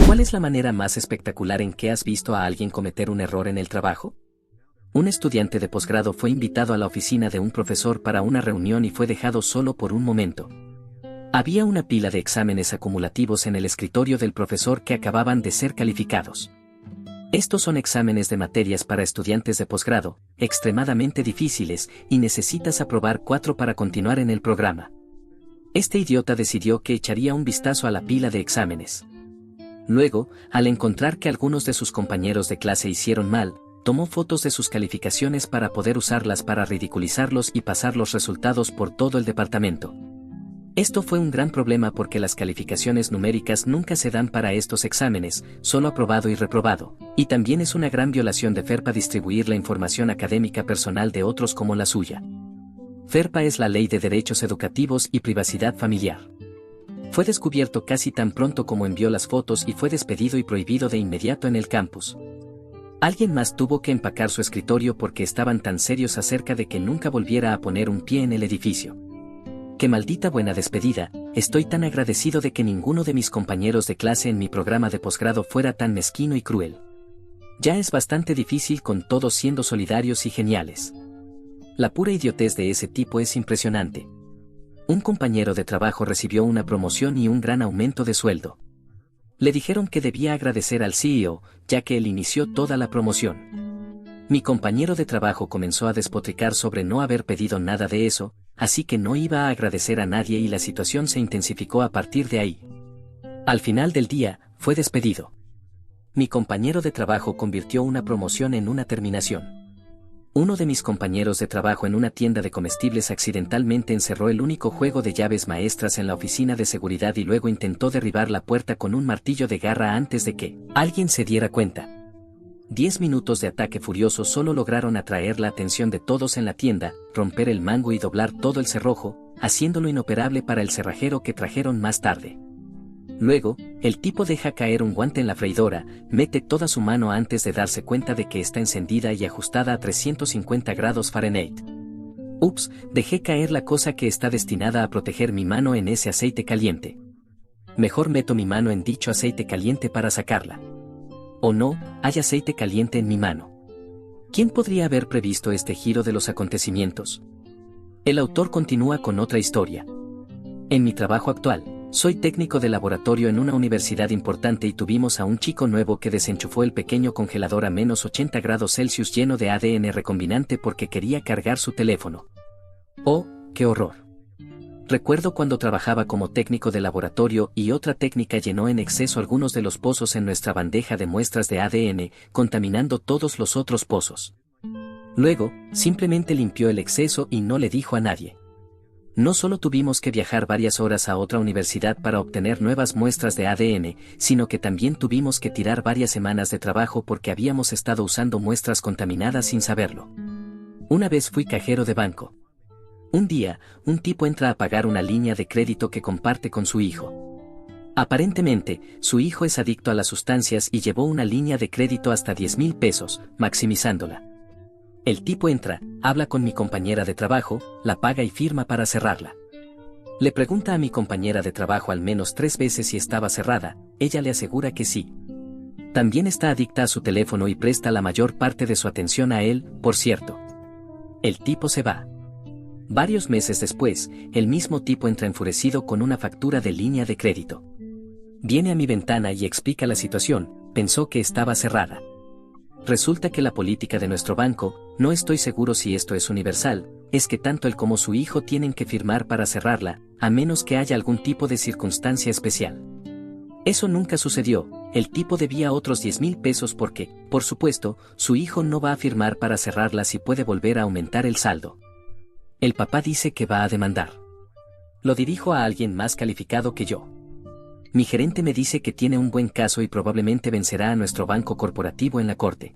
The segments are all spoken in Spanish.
¿Cuál es la manera más espectacular en que has visto a alguien cometer un error en el trabajo? Un estudiante de posgrado fue invitado a la oficina de un profesor para una reunión y fue dejado solo por un momento. Había una pila de exámenes acumulativos en el escritorio del profesor que acababan de ser calificados. Estos son exámenes de materias para estudiantes de posgrado, extremadamente difíciles, y necesitas aprobar 4 para continuar en el programa. Este idiota decidió que echaría un vistazo a la pila de exámenes. Luego, al encontrar que algunos de sus compañeros de clase hicieron mal, tomó fotos de sus calificaciones para poder usarlas para ridiculizarlos y pasar los resultados por todo el departamento. Esto fue un gran problema porque las calificaciones numéricas nunca se dan para estos exámenes, solo aprobado y reprobado, y también es una gran violación de FERPA distribuir la información académica personal de otros como la suya. FERPA es la Ley de Derechos Educativos y Privacidad Familiar. Fue descubierto casi tan pronto como envió las fotos y fue despedido y prohibido de inmediato en el campus. Alguien más tuvo que empacar su escritorio porque estaban tan serios acerca de que nunca volviera a poner un pie en el edificio. ¡Qué maldita buena despedida! Estoy tan agradecido de que ninguno de mis compañeros de clase en mi programa de posgrado fuera tan mezquino y cruel. Ya es bastante difícil con todos siendo solidarios y geniales. La pura idiotez de ese tipo es impresionante. Un compañero de trabajo recibió una promoción y un gran aumento de sueldo. Le dijeron que debía agradecer al CEO, ya que él inició toda la promoción. Mi compañero de trabajo comenzó a despotricar sobre no haber pedido nada de eso, así que no iba a agradecer a nadie y la situación se intensificó a partir de ahí. Al final del día, fue despedido. Mi compañero de trabajo convirtió una promoción en una terminación. Uno de mis compañeros de trabajo en una tienda de comestibles accidentalmente encerró el único juego de llaves maestras en la oficina de seguridad y luego intentó derribar la puerta con un martillo de garra antes de que alguien se diera cuenta. 10 minutos de ataque furioso solo lograron atraer la atención de todos en la tienda, romper el mango y doblar todo el cerrojo, haciéndolo inoperable para el cerrajero que trajeron más tarde. Luego, el tipo deja caer un guante en la freidora, mete toda su mano antes de darse cuenta de que está encendida y ajustada a 350 grados Fahrenheit. Ups, dejé caer la cosa que está destinada a proteger mi mano en ese aceite caliente. Mejor meto mi mano en dicho aceite caliente para sacarla. Oh no, hay aceite caliente en mi mano. ¿Quién podría haber previsto este giro de los acontecimientos? El autor continúa con otra historia. En mi trabajo actual, soy técnico de laboratorio en una universidad importante y tuvimos a un chico nuevo que desenchufó el pequeño congelador a menos 80 grados Celsius lleno de ADN recombinante porque quería cargar su teléfono. ¡Oh, qué horror! Recuerdo cuando trabajaba como técnico de laboratorio y otra técnica llenó en exceso algunos de los pozos en nuestra bandeja de muestras de ADN, contaminando todos los otros pozos. Luego, simplemente limpió el exceso y no le dijo a nadie. No solo tuvimos que viajar varias horas a otra universidad para obtener nuevas muestras de ADN, sino que también tuvimos que tirar varias semanas de trabajo porque habíamos estado usando muestras contaminadas sin saberlo. Una vez fui cajero de banco. Un día, un tipo entra a pagar una línea de crédito que comparte con su hijo. Aparentemente, su hijo es adicto a las sustancias y llevó una línea de crédito hasta 10,000 pesos, maximizándola. El tipo entra, habla con mi compañera de trabajo, la paga y firma para cerrarla. Le pregunta a mi compañera de trabajo al menos 3 veces si estaba cerrada, ella le asegura que sí. También está adicta a su teléfono y presta la mayor parte de su atención a él, por cierto. El tipo se va. Varios meses después, el mismo tipo entra enfurecido con una factura de línea de crédito. Viene a mi ventana y explica la situación, pensó que estaba cerrada. Resulta que la política de nuestro banco, no estoy seguro si esto es universal, es que tanto él como su hijo tienen que firmar para cerrarla, a menos que haya algún tipo de circunstancia especial. Eso nunca sucedió, el tipo debía otros 10,000 pesos porque, por supuesto, su hijo no va a firmar para cerrarla si puede volver a aumentar el saldo. El papá dice que va a demandar. Lo dirijo a alguien más calificado que yo. Mi gerente me dice que tiene un buen caso y probablemente vencerá a nuestro banco corporativo en la corte.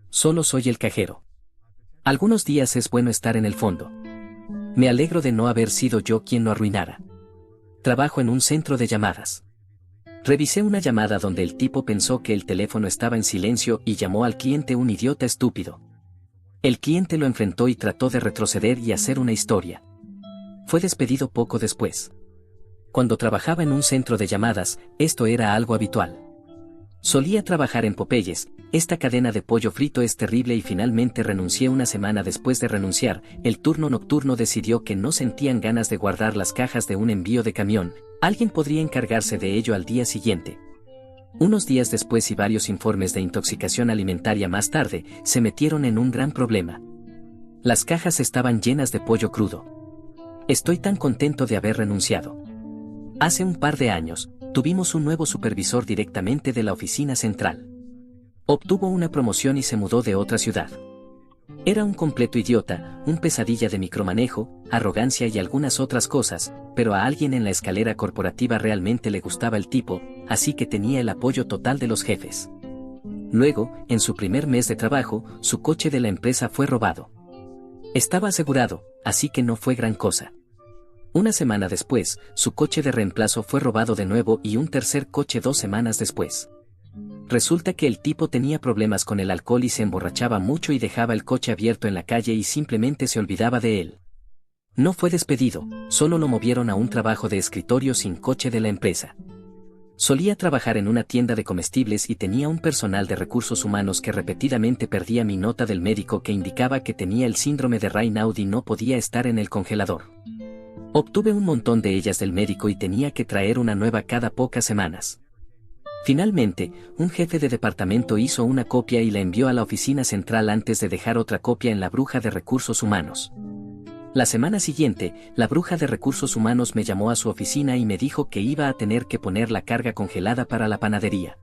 Solo soy el cajero. Algunos días es bueno estar en el fondo. Me alegro de no haber sido yo quien lo arruinara. Trabajo en un centro de llamadas. Revisé una llamada donde el tipo pensó que el teléfono estaba en silencio y llamó al cliente un idiota estúpido. El cliente lo enfrentó y trató de retroceder y hacer una historia. Fue despedido poco después. Cuando trabajaba en un centro de llamadas, esto era algo habitual. Solía trabajar en Popeyes, esta cadena de pollo frito es terrible y finalmente renuncié una semana después de renunciar, el turno nocturno decidió que no sentían ganas de guardar las cajas de un envío de camión, alguien podría encargarse de ello al día siguiente. Unos días después y varios informes de intoxicación alimentaria más tarde, se metieron en un gran problema. Las cajas estaban llenas de pollo crudo. Estoy tan contento de haber renunciado. Hace un par de años, tuvimos un nuevo supervisor directamente de la oficina central. Obtuvo una promoción y se mudó de otra ciudad. Era un completo idiota, un pesadilla de micromanejo, arrogancia y algunas otras cosas, pero a alguien en la escalera corporativa realmente le gustaba el tipo, así que tenía el apoyo total de los jefes. Luego, en su primer mes de trabajo, su coche de la empresa fue robado. Estaba asegurado, así que no fue gran cosa. Una semana después, su coche de reemplazo fue robado de nuevo y un tercer coche 2 semanas después. Resulta que el tipo tenía problemas con el alcohol y se emborrachaba mucho y dejaba el coche abierto en la calle y simplemente se olvidaba de él. No fue despedido, solo lo movieron a un trabajo de escritorio sin coche de la empresa. Solía trabajar en una tienda de comestibles y tenía un personal de recursos humanos que repetidamente perdía mi nota del médico que indicaba que tenía el síndrome de Raynaud y no podía estar en el congelador. Obtuve un montón de ellas del médico y tenía que traer una nueva cada pocas semanas. Finalmente, un jefe de departamento hizo una copia y la envió a la oficina central antes de dejar otra copia en la bruja de recursos humanos. La semana siguiente, la bruja de recursos humanos me llamó a su oficina y me dijo que iba a tener que poner la carga congelada para la panadería.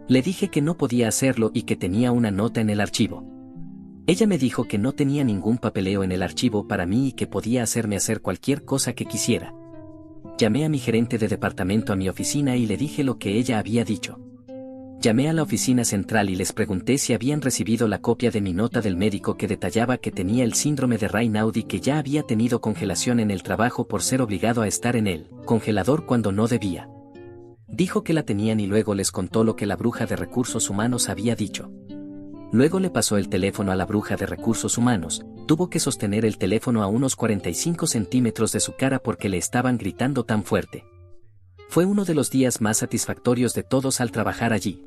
Le dije que no podía hacerlo y que tenía una nota en el archivo. Ella me dijo que no tenía ningún papeleo en el archivo para mí y que podía hacerme hacer cualquier cosa que quisiera. Llamé a mi gerente de departamento a mi oficina y le dije lo que ella había dicho. Llamé a la oficina central y les pregunté si habían recibido la copia de mi nota del médico que detallaba que tenía el síndrome de Raynaud y que ya había tenido congelación en el trabajo por ser obligado a estar en el congelador cuando no debía. Dijo que la tenían y luego les contó lo que la bruja de recursos humanos había dicho. Luego le pasó el teléfono a la bruja de recursos humanos, tuvo que sostener el teléfono a unos 45 centímetros de su cara porque le estaban gritando tan fuerte. Fue uno de los días más satisfactorios de todos al trabajar allí.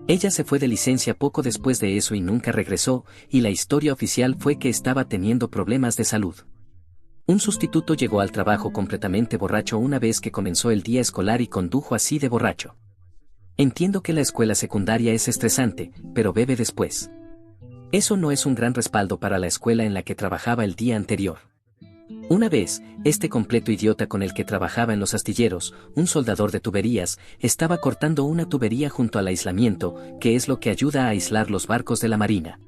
Ella se fue de licencia poco después de eso y nunca regresó, y la historia oficial fue que estaba teniendo problemas de salud. Un sustituto llegó al trabajo completamente borracho una vez que comenzó el día escolar y condujo así de borracho. Entiendo que la escuela secundaria es estresante, pero bebe después. Eso no es un gran respaldo para la escuela en la que trabajaba el día anterior. Una vez, este completo idiota con el que trabajaba en los astilleros, un soldador de tuberías, estaba cortando una tubería junto al aislamiento, que es lo que ayuda a aislar los barcos de la marina.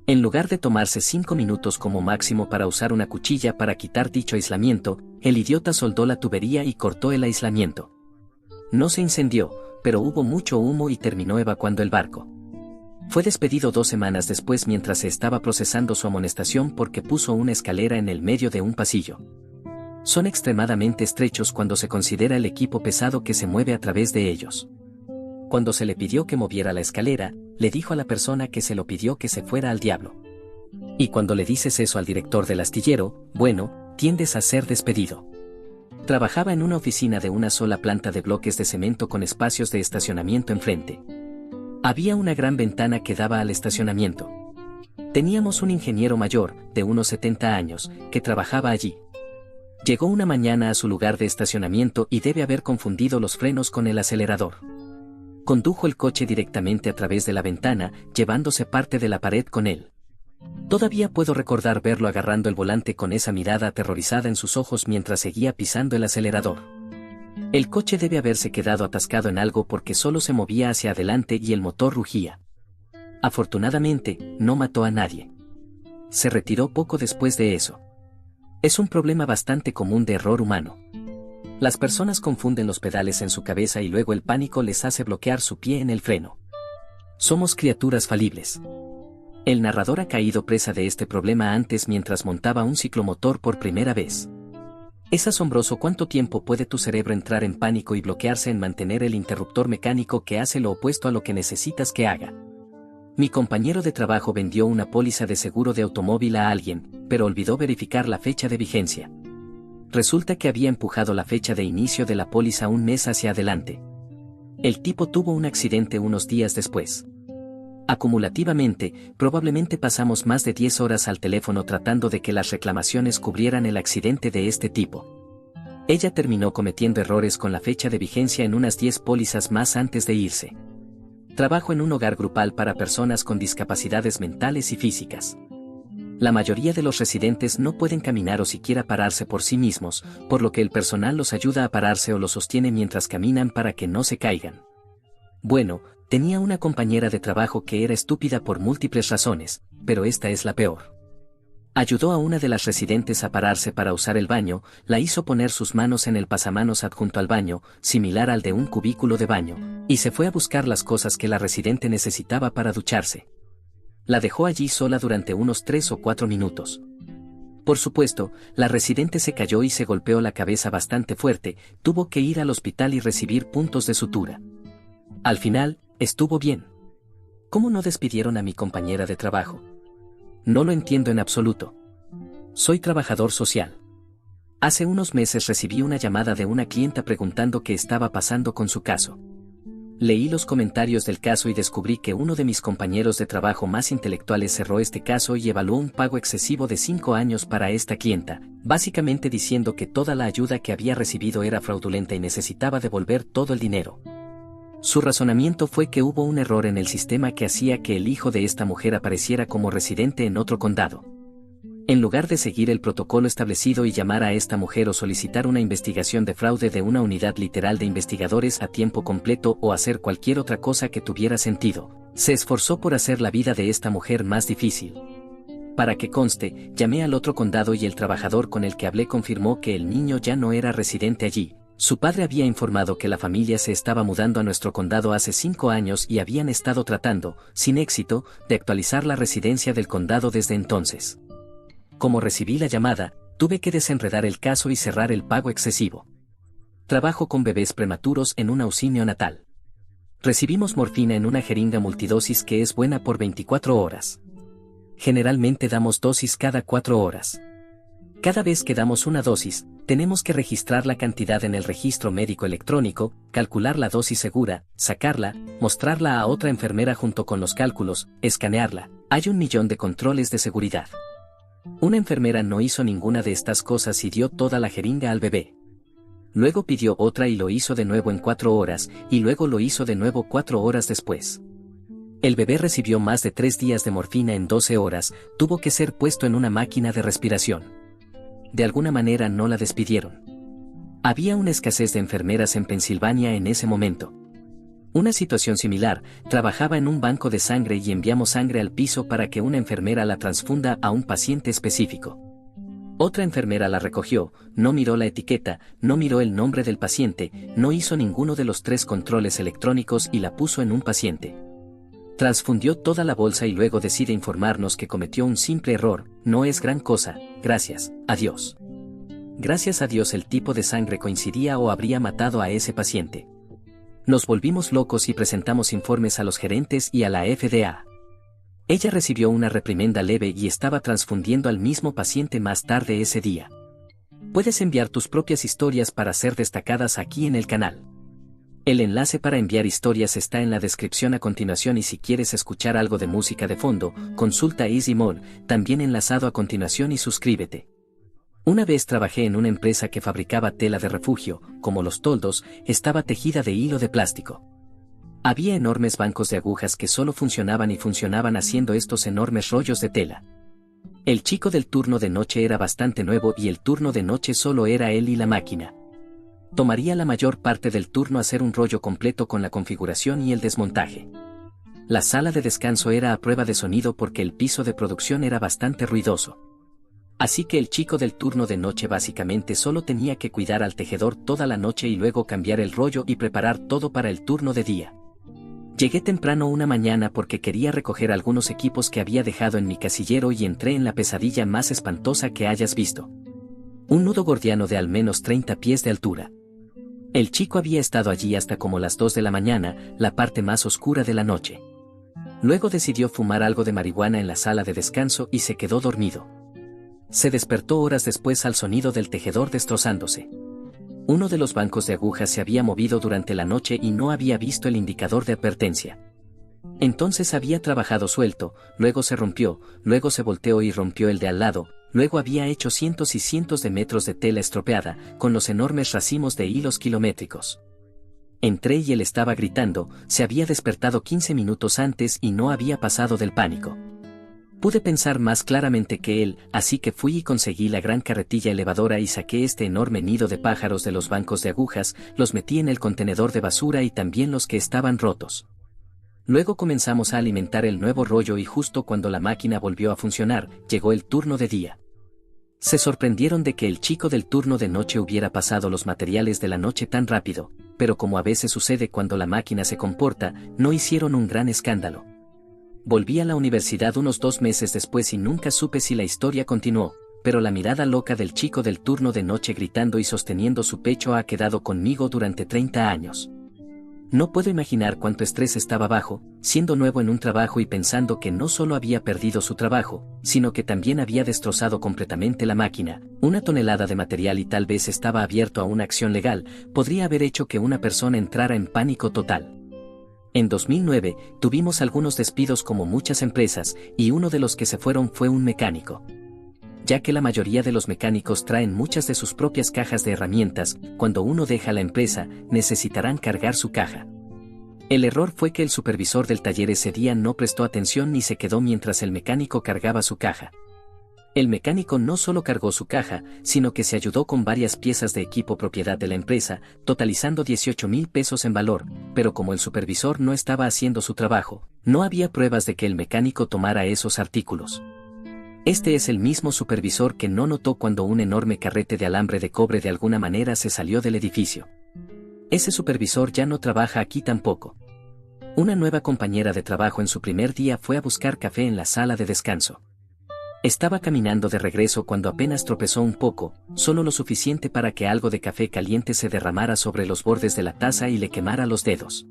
En lugar de tomarse 5 minutos como máximo para usar una cuchilla para quitar dicho aislamiento, el idiota soldó la tubería y cortó el aislamiento. No se incendió, pero hubo mucho humo y terminó evacuando el barco. Fue despedido 2 semanas después mientras se estaba procesando su amonestación porque puso una escalera en el medio de un pasillo. Son extremadamente estrechos cuando se considera el equipo pesado que se mueve a través de ellos. Cuando se le pidió que moviera la escalera, le dijo a la persona que se lo pidió que se fuera al diablo. Y cuando le dices eso al director del astillero, bueno, tiendes a ser despedido. Trabajaba en una oficina de una sola planta de bloques de cemento con espacios de estacionamiento enfrente. Había una gran ventana que daba al estacionamiento. Teníamos un ingeniero mayor, de unos 70 años, que trabajaba allí. Llegó una mañana a su lugar de estacionamiento y debe haber confundido los frenos con el acelerador. Condujo el coche directamente a través de la ventana, llevándose parte de la pared con él. Todavía puedo recordar verlo agarrando el volante con esa mirada aterrorizada en sus ojos mientras seguía pisando el acelerador. El coche debe haberse quedado atascado en algo porque solo se movía hacia adelante y el motor rugía. Afortunadamente, no mató a nadie. Se retiró poco después de eso. Es un problema bastante común de error humano. Las personas confunden los pedales en su cabeza y luego el pánico les hace bloquear su pie en el freno. Somos criaturas falibles. El narrador ha caído presa de este problema antes mientras montaba un ciclomotor por primera vez. Es asombroso cuánto tiempo puede tu cerebro entrar en pánico y bloquearse en mantener el interruptor mecánico que hace lo opuesto a lo que necesitas que haga. Mi compañero de trabajo vendió una póliza de seguro de automóvil a alguien, pero olvidó verificar la fecha de vigencia. Resulta que había empujado la fecha de inicio de la póliza un mes hacia adelante. El tipo tuvo un accidente unos días después. Acumulativamente, probablemente pasamos más de 10 horas al teléfono tratando de que las reclamaciones cubrieran el accidente de este tipo. Ella terminó cometiendo errores con la fecha de vigencia en unas 10 pólizas más antes de irse. Trabajo en un hogar grupal para personas con discapacidades mentales y físicas. La mayoría de los residentes no pueden caminar o siquiera pararse por sí mismos, por lo que el personal los ayuda a pararse o los sostiene mientras caminan para que no se caigan. Bueno, tenía una compañera de trabajo que era estúpida por múltiples razones, pero esta es la peor. Ayudó a una de las residentes a pararse para usar el baño, la hizo poner sus manos en el pasamanos adjunto al baño, similar al de un cubículo de baño, y se fue a buscar las cosas que la residente necesitaba para ducharse. La dejó allí sola durante unos 3 o 4 minutos. Por supuesto, la residente se cayó y se golpeó la cabeza bastante fuerte, tuvo que ir al hospital y recibir puntos de sutura. Al final, estuvo bien. ¿Cómo no despidieron a mi compañera de trabajo? No lo entiendo en absoluto. Soy trabajador social. Hace unos meses recibí una llamada de una clienta preguntando qué estaba pasando con su caso. Leí los comentarios del caso y descubrí que uno de mis compañeros de trabajo más intelectuales cerró este caso y evaluó un pago excesivo de 5 años para esta clienta, básicamente diciendo que toda la ayuda que había recibido era fraudulenta y necesitaba devolver todo el dinero. Su razonamiento fue que hubo un error en el sistema que hacía que el hijo de esta mujer apareciera como residente en otro condado. En lugar de seguir el protocolo establecido y llamar a esta mujer o solicitar una investigación de fraude de una unidad literal de investigadores a tiempo completo o hacer cualquier otra cosa que tuviera sentido, se esforzó por hacer la vida de esta mujer más difícil. Para que conste, llamé al otro condado y el trabajador con el que hablé confirmó que el niño ya no era residente allí. Su padre había informado que la familia se estaba mudando a nuestro condado hace 5 años y habían estado tratando, sin éxito, de actualizar la residencia del condado desde entonces. Como recibí la llamada, tuve que desenredar el caso y cerrar el pago excesivo. Trabajo con bebés prematuros en un auxilio natal. Recibimos morfina en una jeringa multidosis que es buena por 24 horas. Generalmente damos dosis cada 4 horas. Cada vez que damos una dosis, tenemos que registrar la cantidad en el registro médico electrónico, calcular la dosis segura, sacarla, mostrarla a otra enfermera junto con los cálculos, escanearla. Hay 1.000.000 de controles de seguridad. Una enfermera no hizo ninguna de estas cosas y dio toda la jeringa al bebé. Luego pidió otra y lo hizo de nuevo en 4 horas, y luego lo hizo de nuevo 4 horas después. El bebé recibió más de 3 días de morfina en 12 horas, tuvo que ser puesto en una máquina de respiración. De alguna manera no la despidieron. Había una escasez de enfermeras en Pensilvania en ese momento. Una situación similar, trabajaba en un banco de sangre y enviamos sangre al piso para que una enfermera la transfunda a un paciente específico. Otra enfermera la recogió, no miró la etiqueta, no miró el nombre del paciente, no hizo ninguno de los 3 controles electrónicos y la puso en un paciente. Transfundió toda la bolsa y luego decide informarnos que cometió un simple error, no es gran cosa, gracias a Dios. Gracias a Dios el tipo de sangre coincidía o habría matado a ese paciente. Nos volvimos locos y presentamos informes a los gerentes y a la FDA. Ella recibió una reprimenda leve y estaba transfundiendo al mismo paciente más tarde ese día. Puedes enviar tus propias historias para ser destacadas aquí en el canal. El enlace para enviar historias está en la descripción a continuación y si quieres escuchar algo de música de fondo, consulta EasyMode, también enlazado a continuación y suscríbete. Una vez trabajé en una empresa que fabricaba tela de refugio, como los toldos, estaba tejida de hilo de plástico. Había enormes bancos de agujas que solo funcionaban y funcionaban haciendo estos enormes rollos de tela. El chico del turno de noche era bastante nuevo y el turno de noche solo era él y la máquina. Tomaría la mayor parte del turno hacer un rollo completo con la configuración y el desmontaje. La sala de descanso era a prueba de sonido porque el piso de producción era bastante ruidoso. Así que el chico del turno de noche básicamente solo tenía que cuidar al tejedor toda la noche y luego cambiar el rollo y preparar todo para el turno de día. Llegué temprano una mañana porque quería recoger algunos equipos que había dejado en mi casillero y entré en la pesadilla más espantosa que hayas visto. Un nudo gordiano de al menos 30 pies de altura. El chico había estado allí hasta como las 2 de la mañana, la parte más oscura de la noche. Luego decidió fumar algo de marihuana en la sala de descanso y se quedó dormido. Se despertó horas después al sonido del tejedor destrozándose. Uno de los bancos de agujas se había movido durante la noche y no había visto el indicador de advertencia. Entonces había trabajado suelto, luego se rompió, luego se volteó y rompió el de al lado, luego había hecho cientos y cientos de metros de tela estropeada, con los enormes racimos de hilos kilométricos. Entré y él estaba gritando, se había despertado 15 minutos antes y no había pasado del pánico. Pude pensar más claramente que él, así que fui y conseguí la gran carretilla elevadora y saqué este enorme nido de pájaros de los bancos de agujas, los metí en el contenedor de basura y también los que estaban rotos. Luego comenzamos a alimentar el nuevo rollo y justo cuando la máquina volvió a funcionar, llegó el turno de día. Se sorprendieron de que el chico del turno de noche hubiera pasado los materiales de la noche tan rápido, pero como a veces sucede cuando la máquina se comporta, no hicieron un gran escándalo. Volví a la universidad unos 2 meses después y nunca supe si la historia continuó, pero la mirada loca del chico del turno de noche gritando y sosteniendo su pecho ha quedado conmigo durante 30 años. No puedo imaginar cuánto estrés estaba bajo, siendo nuevo en un trabajo y pensando que no solo había perdido su trabajo, sino que también había destrozado completamente la máquina, una tonelada de material y tal vez estaba abierto a una acción legal, podría haber hecho que una persona entrara en pánico total. En 2009, tuvimos algunos despidos como muchas empresas, y uno de los que se fueron fue un mecánico. Ya que la mayoría de los mecánicos traen muchas de sus propias cajas de herramientas, cuando uno deja la empresa, necesitarán cargar su caja. El error fue que el supervisor del taller ese día no prestó atención ni se quedó mientras el mecánico cargaba su caja. El mecánico no solo cargó su caja, sino que se ayudó con varias piezas de equipo propiedad de la empresa, totalizando 18,000 pesos en valor, pero como el supervisor no estaba haciendo su trabajo, no había pruebas de que el mecánico tomara esos artículos. Este es el mismo supervisor que no notó cuando un enorme carrete de alambre de cobre de alguna manera se salió del edificio. Ese supervisor ya no trabaja aquí tampoco. Una nueva compañera de trabajo en su primer día fue a buscar café en la sala de descanso. Estaba caminando de regreso cuando apenas tropezó un poco, solo lo suficiente para que algo de café caliente se derramara sobre los bordes de la taza y le quemara los dedos.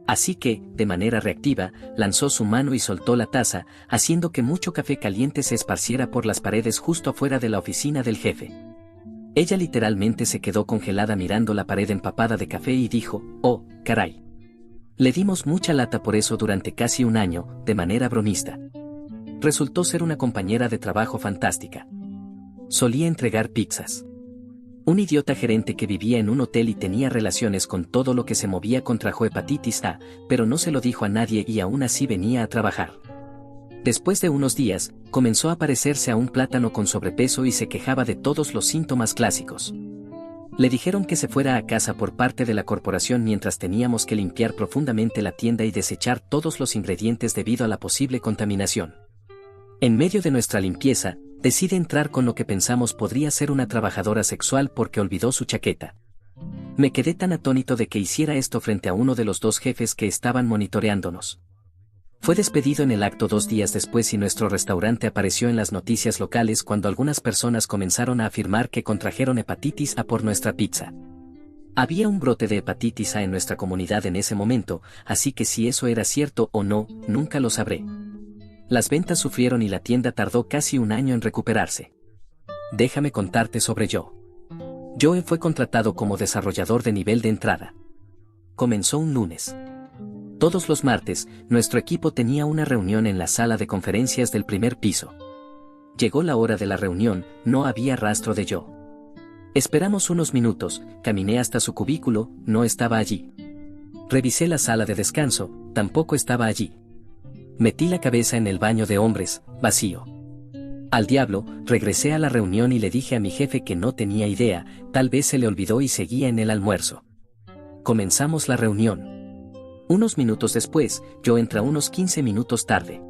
Así que, de manera reactiva, lanzó su mano y soltó la taza, haciendo que mucho café caliente se esparciera por las paredes justo afuera de la oficina del jefe. Ella literalmente se quedó congelada mirando la pared empapada de café y dijo, «Oh, caray». Le dimos mucha lata por eso durante casi un año, de manera bromista. Resultó ser una compañera de trabajo fantástica. Solía entregar pizzas. Un idiota gerente que vivía en un hotel y tenía relaciones con todo lo que se movía contrajo hepatitis A, pero no se lo dijo a nadie y aún así venía a trabajar. Después de unos días, comenzó a parecerse a un plátano con sobrepeso y se quejaba de todos los síntomas clásicos. Le dijeron que se fuera a casa por parte de la corporación mientras teníamos que limpiar profundamente la tienda y desechar todos los ingredientes debido a la posible contaminación. En medio de nuestra limpieza, decide entrar con lo que pensamos podría ser una trabajadora sexual porque olvidó su chaqueta. Me quedé tan atónito de que hiciera esto frente a uno de los 2 jefes que estaban monitoreándonos. Fue despedido en el acto 2 días después y nuestro restaurante apareció en las noticias locales cuando algunas personas comenzaron a afirmar que contrajeron hepatitis A por nuestra pizza. Había un brote de hepatitis A en nuestra comunidad en ese momento, así que si eso era cierto o no, nunca lo sabré. Las ventas sufrieron y la tienda tardó casi un año en recuperarse. Déjame contarte sobre Joe. Joe fue contratado como desarrollador de nivel de entrada. Comenzó un lunes. Todos los martes, nuestro equipo tenía una reunión en la sala de conferencias del primer piso. Llegó la hora de la reunión, no había rastro de Joe. Esperamos unos minutos, caminé hasta su cubículo, no estaba allí. Revisé la sala de descanso, tampoco estaba allí. Metí la cabeza en el baño de hombres, vacío. Al diablo, regresé a la reunión y le dije a mi jefe que no tenía idea, tal vez se le olvidó y seguía en el almuerzo. Comenzamos la reunión. Unos minutos después, Joe entra unos 15 minutos tarde.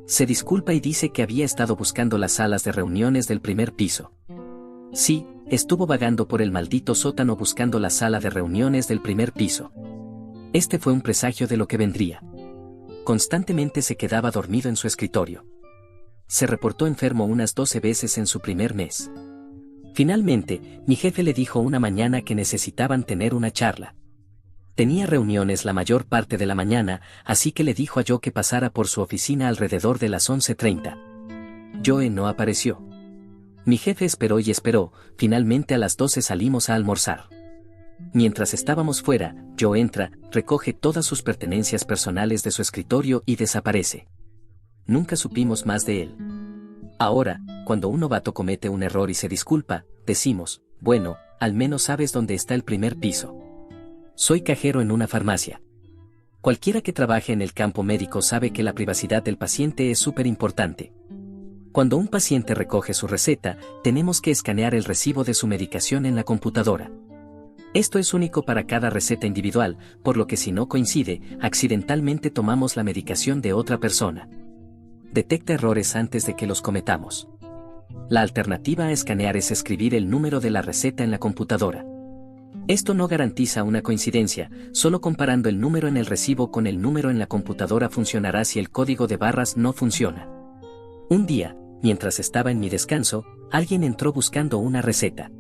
Se disculpa y dice que había estado buscando las salas de reuniones del primer piso. Sí, estuvo vagando por el maldito sótano buscando la sala de reuniones del primer piso. Este fue un presagio de lo que vendría. Constantemente se quedaba dormido en su escritorio. Se reportó enfermo unas 12 veces en su primer mes. Finalmente, mi jefe le dijo una mañana que necesitaban tener una charla. Tenía reuniones la mayor parte de la mañana, así que le dijo a Joe que pasara por su oficina alrededor de las 11:30. Joe no apareció. Mi jefe esperó y esperó, finalmente a las 12 salimos a almorzar. Mientras estábamos fuera, Joe entra, recoge todas sus pertenencias personales de su escritorio y desaparece. Nunca supimos más de él. Ahora, cuando un novato comete un error y se disculpa, decimos, bueno, al menos sabes dónde está el primer piso. Soy cajero en una farmacia. Cualquiera que trabaje en el campo médico sabe que la privacidad del paciente es súper importante. Cuando un paciente recoge su receta, tenemos que escanear el recibo de su medicación en la computadora. Esto es único para cada receta individual, por lo que si no coincide, accidentalmente tomamos la medicación de otra persona. Detecta errores antes de que los cometamos. La alternativa a escanear es escribir el número de la receta en la computadora. Esto no garantiza una coincidencia, solo comparando el número en el recibo con el número en la computadora funcionará si el código de barras no funciona. Un día, mientras estaba en mi descanso, alguien entró buscando una receta.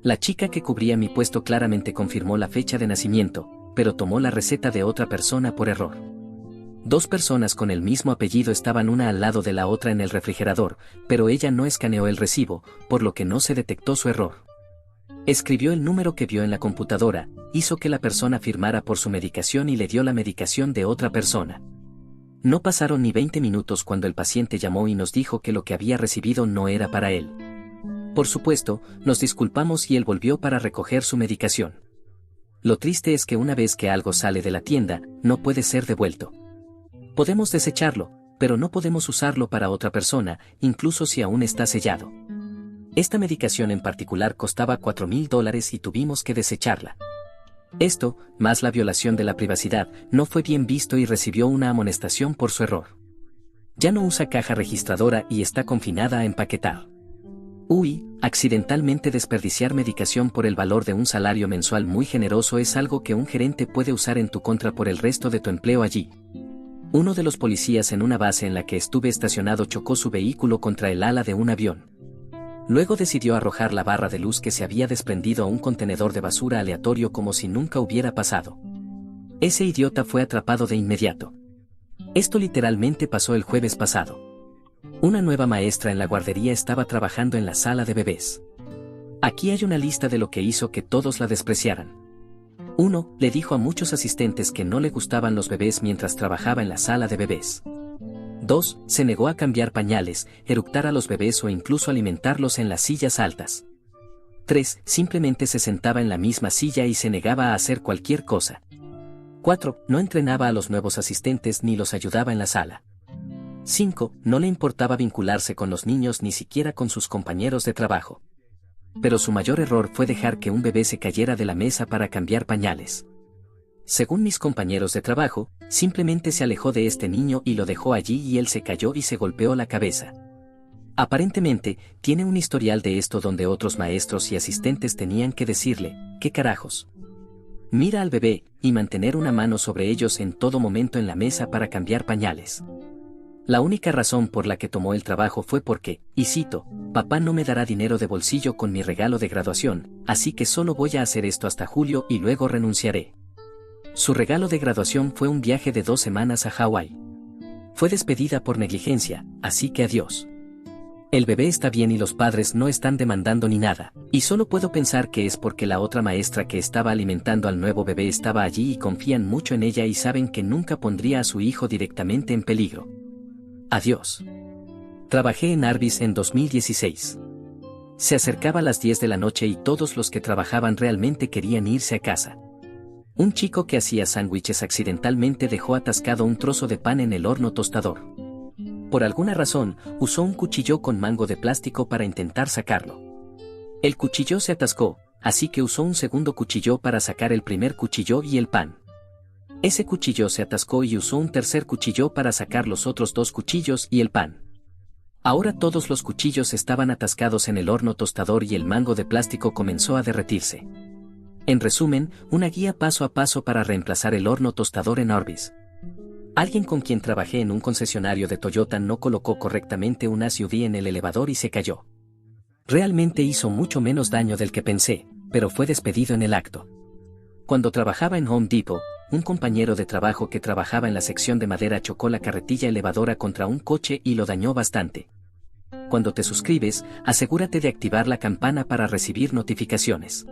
La chica que cubría mi puesto claramente confirmó la fecha de nacimiento, pero tomó la receta de otra persona por error. 2 personas con el mismo apellido estaban una al lado de la otra en el refrigerador, pero ella no escaneó el recibo, por lo que no se detectó su error. Escribió el número que vio en la computadora, hizo que la persona firmara por su medicación y le dio la medicación de otra persona. No pasaron ni 20 minutos cuando el paciente llamó y nos dijo que lo que había recibido no era para él. Por supuesto, nos disculpamos y él volvió para recoger su medicación. Lo triste es que una vez que algo sale de la tienda, no puede ser devuelto. Podemos desecharlo, pero no podemos usarlo para otra persona, incluso si aún está sellado. Esta medicación en particular costaba $4,000 y tuvimos que desecharla. Esto, más la violación de la privacidad, no fue bien visto y recibió una amonestación por su error. Ya no usa caja registradora y está confinada a empaquetar. Uy, accidentalmente desperdiciar medicación por el valor de un salario mensual muy generoso es algo que un gerente puede usar en tu contra por el resto de tu empleo allí. Uno de los policías en una base en la que estuve estacionado chocó su vehículo contra el ala de un avión. Luego decidió arrojar la barra de luz que se había desprendido a un contenedor de basura aleatorio como si nunca hubiera pasado. Ese idiota fue atrapado de inmediato. Esto literalmente pasó el jueves pasado. Una nueva maestra en la guardería estaba trabajando en la sala de bebés. Aquí hay una lista de lo que hizo que todos la despreciaran. 1. Le dijo a muchos asistentes que no le gustaban los bebés mientras trabajaba en la sala de bebés. 2. Se negó a cambiar pañales, eructar a los bebés o incluso alimentarlos en las sillas altas. 3. Simplemente se sentaba en la misma silla y se negaba a hacer cualquier cosa. 4. No entrenaba a los nuevos asistentes ni los ayudaba en la sala. 5. No le importaba vincularse con los niños ni siquiera con sus compañeros de trabajo. Pero su mayor error fue dejar que un bebé se cayera de la mesa para cambiar pañales. Según mis compañeros de trabajo, simplemente se alejó de este niño y lo dejó allí y él se cayó y se golpeó la cabeza. Aparentemente, tiene un historial de esto donde otros maestros y asistentes tenían que decirle, ¿qué carajos? Mira al bebé, y mantener una mano sobre ellos en todo momento en la mesa para cambiar pañales. La única razón por la que tomó el trabajo fue porque, y cito, papá no me dará dinero de bolsillo con mi regalo de graduación, así que solo voy a hacer esto hasta julio y luego renunciaré. Su regalo de graduación fue un viaje de 2 semanas a Hawái. Fue despedida por negligencia, así que adiós. El bebé está bien y los padres no están demandando ni nada, y solo puedo pensar que es porque la otra maestra que estaba alimentando al nuevo bebé estaba allí y confían mucho en ella y saben que nunca pondría a su hijo directamente en peligro. Adiós. Trabajé en Arby's en 2016. Se acercaba las 10 de la noche y todos los que trabajaban realmente querían irse a casa. Un chico que hacía sándwiches accidentalmente dejó atascado un trozo de pan en el horno tostador. Por alguna razón, usó un cuchillo con mango de plástico para intentar sacarlo. El cuchillo se atascó, así que usó un segundo cuchillo para sacar el primer cuchillo y el pan. Ese cuchillo se atascó y usó un tercer cuchillo para sacar los otros 2 cuchillos y el pan. Ahora todos los cuchillos estaban atascados en el horno tostador y el mango de plástico comenzó a derretirse. En resumen, una guía paso a paso para reemplazar el horno tostador en Arby's. Alguien con quien trabajé en un concesionario de Toyota no colocó correctamente un SUV en el elevador y se cayó. Realmente hizo mucho menos daño del que pensé, pero fue despedido en el acto. Cuando trabajaba en Home Depot, un compañero de trabajo que trabajaba en la sección de madera chocó la carretilla elevadora contra un coche y lo dañó bastante. Cuando te suscribes, asegúrate de activar la campana para recibir notificaciones.